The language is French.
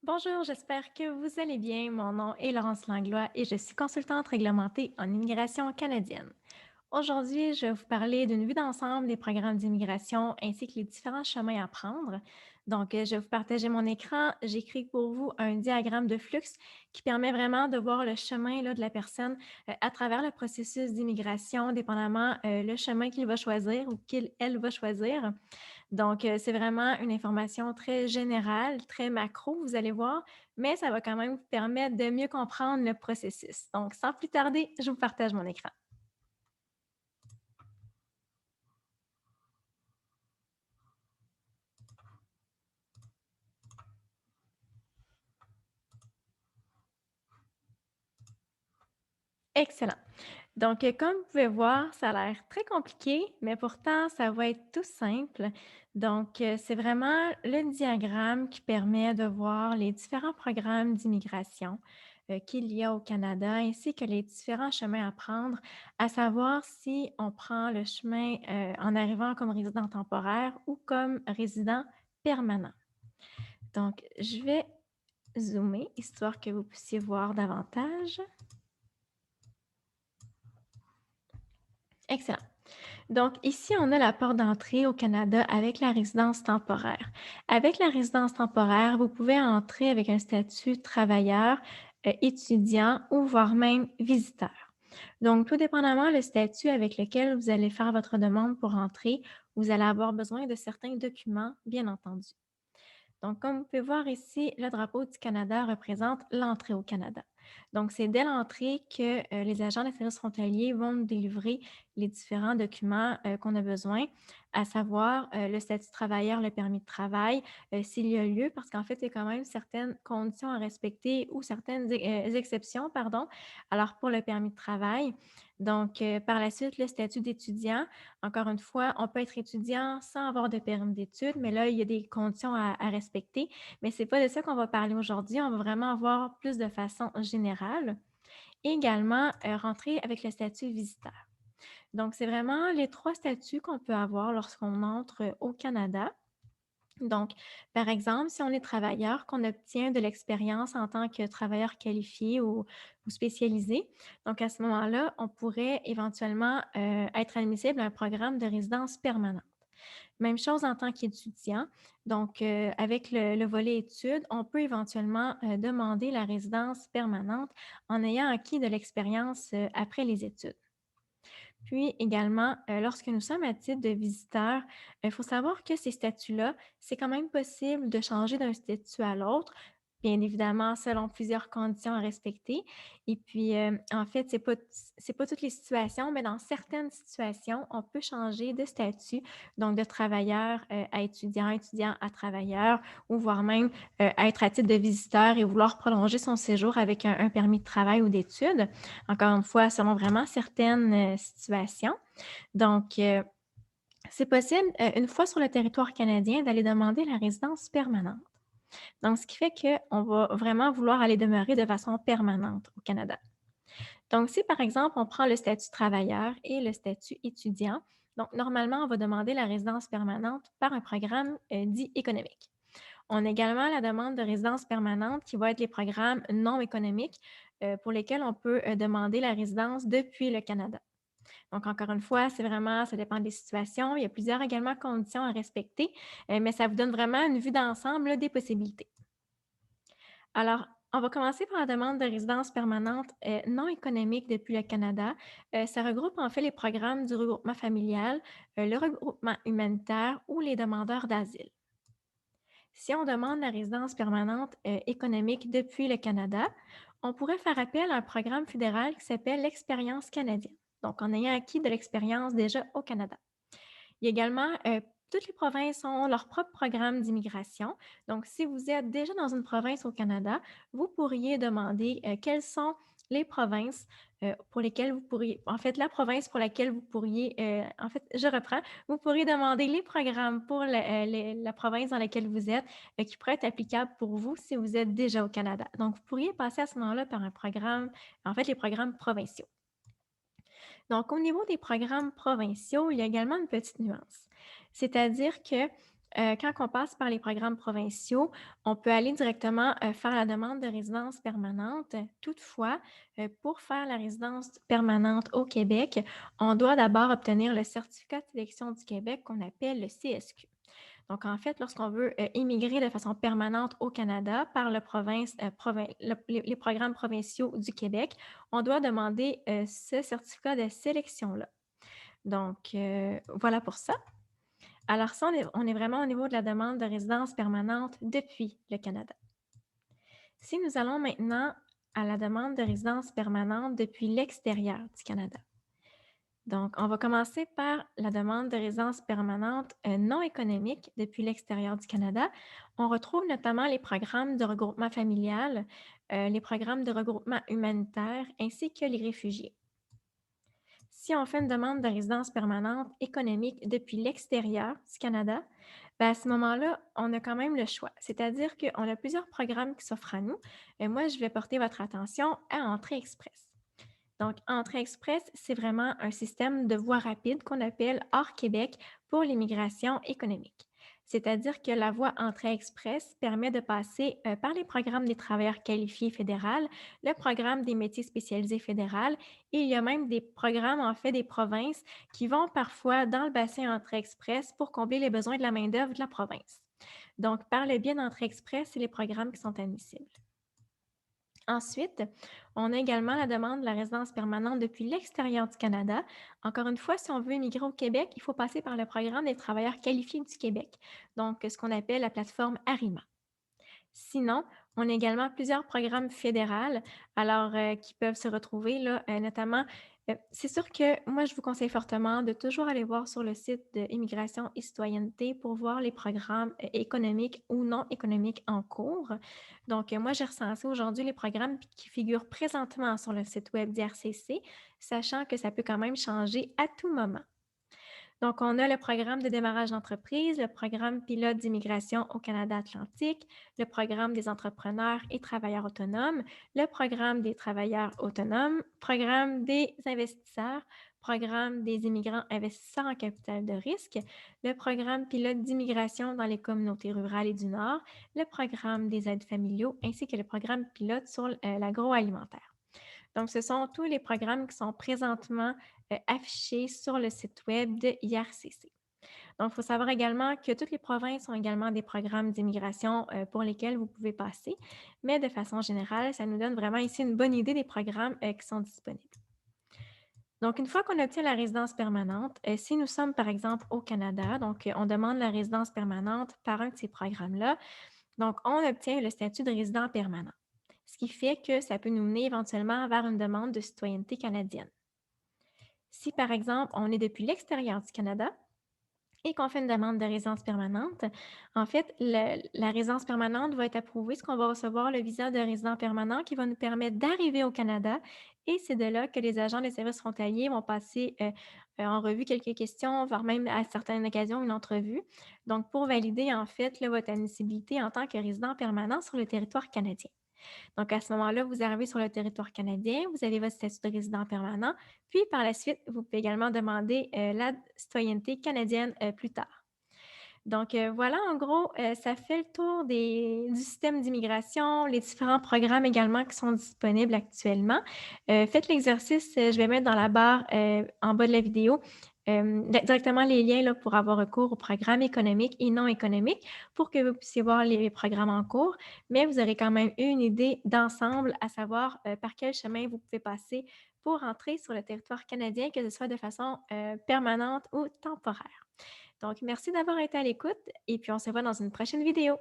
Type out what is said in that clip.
Bonjour, j'espère que vous allez bien. Mon nom est Laurence Langlois et je suis consultante réglementée en immigration canadienne. Aujourd'hui, je vais vous parler d'une vue d'ensemble des programmes d'immigration ainsi que les différents chemins à prendre. Je vais vous partager mon écran. J'écris pour vous un diagramme de flux qui permet vraiment de voir le chemin là, de la personne à travers le processus d'immigration, dépendamment le chemin qu'il va choisir ou qu'elle va choisir. C'est vraiment une information très générale, très macro, vous allez voir, mais ça va quand même vous permettre de mieux comprendre le processus. Donc, sans plus tarder, je vous partage mon écran. Excellent. Comme vous pouvez voir, ça a l'air très compliqué, mais pourtant, ça va être tout simple. C'est vraiment le diagramme qui permet de voir les différents programmes d'immigration qu'il y a au Canada, ainsi que les différents chemins à prendre, à savoir si on prend le chemin en arrivant comme résident temporaire ou comme résident permanent. Je vais zoomer, histoire que vous puissiez voir davantage. Excellent. Donc, ici, on a la porte d'entrée au Canada avec la résidence temporaire. Avec la résidence temporaire, vous pouvez entrer avec un statut travailleur, étudiant ou voire même visiteur. Donc, tout dépendamment le statut avec lequel vous allez faire votre demande pour entrer, vous allez avoir besoin de certains documents, bien entendu. Donc, comme vous pouvez voir ici, le drapeau du Canada représente l'entrée au Canada. Donc, c'est dès l'entrée que les agents des services frontaliers vont nous délivrer les différents documents qu'on a besoin, à savoir le statut de travailleur, le permis de travail, s'il y a lieu, parce qu'en fait, il y a quand même certaines conditions à respecter ou certaines exceptions, pardon. Alors, pour le permis de travail, par la suite, le statut d'étudiant, encore une fois, on peut être étudiant sans avoir de permis d'études, mais là, il y a des conditions à respecter. Mais ce n'est pas de ça qu'on va parler aujourd'hui. On va vraiment voir plus de façon générale. Et également, rentrer avec le statut visiteur. Donc, c'est vraiment les trois statuts qu'on peut avoir lorsqu'on entre au Canada. Donc, par exemple, si on est travailleur, qu'on obtient de l'expérience en tant que travailleur qualifié ou spécialisé, donc à ce moment-là, on pourrait éventuellement être admissible à un programme de résidence permanente. Même chose en tant qu'étudiant. Avec le volet études, on peut éventuellement demander la résidence permanente en ayant acquis de l'expérience après les études. Puis également, lorsque nous sommes à titre de visiteurs, il faut savoir que ces statuts-là, c'est quand même possible de changer d'un statut à l'autre, bien évidemment selon plusieurs conditions à respecter. Et puis, en fait, c'est pas toutes les situations, mais dans certaines situations, on peut changer de statut, donc de travailleur à étudiant, étudiant à travailleur, ou voire même être à titre de visiteur et vouloir prolonger son séjour avec un permis de travail ou d'études. Encore une fois, selon vraiment certaines situations. Donc, euh, c'est possible, une fois sur le territoire canadien, d'aller demander la résidence permanente. Donc, ce qui fait qu'on va vraiment vouloir aller demeurer de façon permanente au Canada. Donc, si par exemple, on prend le statut travailleur et le statut étudiant, donc normalement, on va demander la résidence permanente par un programme dit économique. On a également la demande de résidence permanente qui va être les programmes non économiques pour lesquels on peut demander la résidence depuis le Canada. Donc, encore une fois, c'est vraiment, ça dépend des situations. Il y a plusieurs également conditions à respecter, mais ça vous donne vraiment une vue d'ensemble là, des possibilités. Alors, on va commencer par la demande de résidence permanente non économique depuis le Canada. Ça regroupe en fait les programmes du regroupement familial, le regroupement humanitaire ou les demandeurs d'asile. Si on demande la résidence permanente économique depuis le Canada, on pourrait faire appel à un programme fédéral qui s'appelle l'Expérience canadienne. Donc, en ayant acquis de l'expérience déjà au Canada. Il y a également, toutes les provinces ont leur propre programme d'immigration. Donc, si vous êtes déjà dans une province au Canada, vous pourriez demander quelles sont les provinces pour lesquelles vous pourriez, en fait, la province pour laquelle vous pourriez, en fait, je reprends, vous pourriez demander les programmes pour la province dans laquelle vous êtes qui pourraient être applicables pour vous si vous êtes déjà au Canada. Donc, vous pourriez passer à ce moment-là par un programme, en fait, les programmes provinciaux. Donc, au niveau des programmes provinciaux, il y a également une petite nuance. C'est-à-dire que Quand on passe par les programmes provinciaux, on peut aller directement, faire la demande de résidence permanente. Toutefois, pour faire la résidence permanente au Québec, on doit d'abord obtenir le certificat de sélection du Québec qu'on appelle le CSQ. Donc en fait, lorsqu'on veut, immigrer de façon permanente au Canada par le province, le les programmes provinciaux du Québec, on doit demander, ce certificat de sélection-là. Donc, voilà pour ça. Alors ça, on est vraiment au niveau de la demande de résidence permanente depuis le Canada. Si nous allons maintenant à la demande de résidence permanente depuis l'extérieur du Canada. Donc, on va commencer par la demande de résidence permanente non économique depuis l'extérieur du Canada. On retrouve notamment les programmes de regroupement familial, les programmes de regroupement humanitaire ainsi que les réfugiés. Si on fait une demande de résidence permanente économique depuis l'extérieur du Canada, ben à ce moment-là, on a quand même le choix. C'est-à-dire qu'on a plusieurs programmes qui s'offrent à nous. Et moi, je vais porter votre attention à Entrée Express. Donc, Entrée Express, c'est vraiment un système de voie rapide qu'on appelle hors Québec pour l'immigration économique. C'est-à-dire que la voie Entrée Express permet de passer par les programmes des travailleurs qualifiés fédéral, le programme des métiers spécialisés fédéral et il y a même des programmes, en fait, des provinces qui vont parfois dans le bassin Entrée Express pour combler les besoins de la main-d'œuvre de la province. Donc, par le biais d'Entrée Express, c'est les programmes qui sont admissibles. Ensuite, on a également la demande de la résidence permanente depuis l'extérieur du Canada. Encore une fois, si on veut immigrer au Québec, il faut passer par le programme des travailleurs qualifiés du Québec, donc ce qu'on appelle la plateforme ARIMA. Sinon, on a également plusieurs programmes fédéraux, alors qui peuvent se retrouver là, notamment, c'est sûr que moi, je vous conseille fortement de toujours aller voir sur le site de Immigration et citoyenneté pour voir les programmes, économiques ou non économiques en cours. Donc, moi, j'ai recensé aujourd'hui les programmes qui figurent présentement sur le site web d'IRCC, sachant que ça peut quand même changer à tout moment. Donc, on a le programme de démarrage d'entreprise, le programme pilote d'immigration au Canada Atlantique, le programme des entrepreneurs et travailleurs autonomes, le programme des travailleurs autonomes, programme des investisseurs, programme des immigrants investisseurs en capital de risque, le programme pilote d'immigration dans les communautés rurales et du Nord, le programme des aides familiaux ainsi que le programme pilote sur l'agroalimentaire. Donc, ce sont tous les programmes qui sont présentement affichés sur le site web de IRCC. Donc, il faut savoir également que toutes les provinces ont également des programmes d'immigration pour lesquels vous pouvez passer, mais de façon générale, ça nous donne vraiment ici une bonne idée des programmes qui sont disponibles. Donc, une fois qu'on obtient la résidence permanente, si nous sommes par exemple au Canada, donc on demande la résidence permanente par un de ces programmes-là, donc on obtient le statut de résident permanent, ce qui fait que ça peut nous mener éventuellement vers une demande de citoyenneté canadienne. Si par exemple on est depuis l'extérieur du Canada, et qu'on fait une demande de résidence permanente, en fait, la résidence permanente va être approuvée, ce qu'on va recevoir le visa de résident permanent qui va nous permettre d'arriver au Canada et c'est de là que les agents des services frontaliers vont passer, en revue quelques questions, voire même à certaines occasions une entrevue. Donc pour valider en fait là, votre admissibilité en tant que résident permanent sur le territoire canadien. Donc, à ce moment-là, vous arrivez sur le territoire canadien, vous avez votre statut de résident permanent, puis par la suite, vous pouvez également demander la citoyenneté canadienne plus tard. Donc, voilà, en gros, ça fait le tour du système d'immigration, les différents programmes également qui sont disponibles actuellement. Faites l'exercice, je vais mettre dans la barre en bas de la vidéo directement les liens là, pour avoir recours aux programmes économiques et non économiques pour que vous puissiez voir les programmes en cours, mais vous aurez quand même eu une idée d'ensemble, à savoir par quel chemin vous pouvez passer pour entrer sur le territoire canadien, que ce soit de façon permanente ou temporaire. Donc, merci d'avoir été à l'écoute et puis on se voit dans une prochaine vidéo.